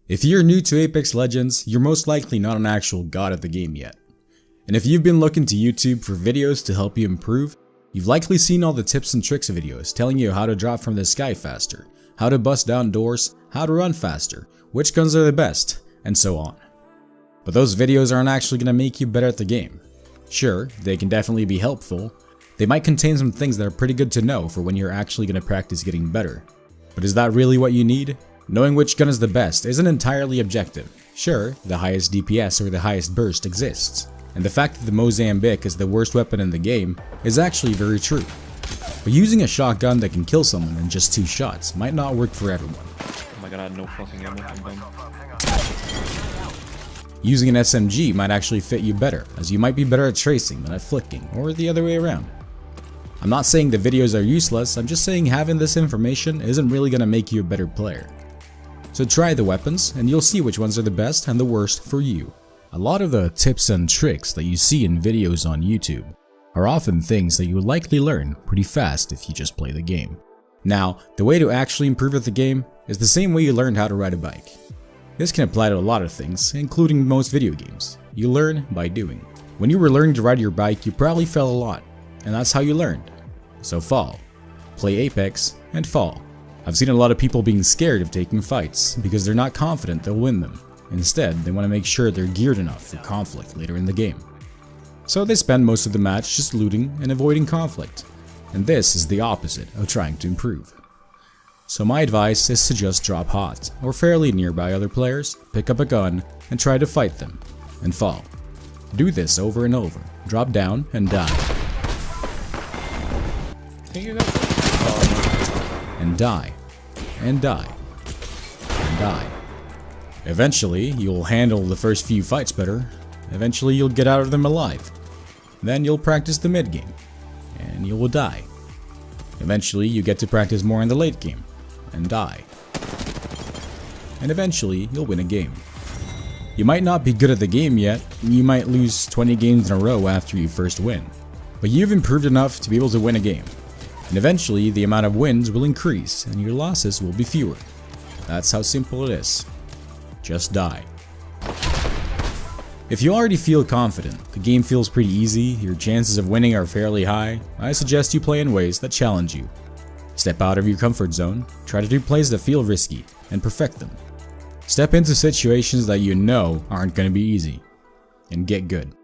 If you're new to Apex Legends, you're most likely not an actual god at the game yet. And if you've been looking to YouTube for videos to help you improve, you've likely seen all the tips and tricks videos telling you how to drop from the sky faster, how to bust down doors, how to run faster, which guns are the best, and so on. But those videos aren't actually going to make you better at the game. Sure, they can definitely be helpful. They might contain some things that are pretty good to know for when you're actually going to practice getting better. But is that really what you need? Knowing which gun is the best isn't entirely objective. Sure, the highest DPS or the highest burst exists, and the fact that the Mozambique is the worst weapon in the game is actually very true. But using a shotgun that can kill someone in just 2 shots might not work for everyone. Oh my god, I had no fucking ammo. I'm dumb. Using an SMG might actually fit you better, as you might be better at tracing than at flicking, or the other way around. I'm not saying the videos are useless, I'm just saying having this information isn't really going to make you a better player. So try the weapons, and you'll see which ones are the best and the worst for you. A lot of the tips and tricks that you see in videos on YouTube are often things that you would likely learn pretty fast if you just play the game. Now, the way to actually improve at the game is the same way you learned how to ride a bike. This can apply to a lot of things, including most video games. You learn by doing. When you were learning to ride your bike, you probably fell a lot, and that's how you learned. So fall. Play Apex and fall. I've seen a lot of people being scared of taking fights because they're not confident they'll win them. Instead, they want to make sure they're geared enough for conflict later in the game. So they spend most of the match just looting and avoiding conflict. And this is the opposite of trying to improve. So my advice is to just drop hot, or fairly nearby other players, pick up a gun, and try to fight them, and fall. Do this over and over, drop down and die. And die, and die, and die. Eventually, you'll handle the first few fights better. Eventually, you'll get out of them alive. Then you'll practice the mid game, and you will die. Eventually, you get to practice more in the late game, and die. And eventually, you'll win a game. You might not be good at the game yet, you might lose 20 games in a row after you first win. But you've improved enough to be able to win a game. And eventually, the amount of wins will increase and your losses will be fewer. That's how simple it is. Just die. If you already feel confident, the game feels pretty easy, your chances of winning are fairly high, I suggest you play in ways that challenge you. Step out of your comfort zone, try to do plays that feel risky, and perfect them. Step into situations that you know aren't going to be easy, and get good.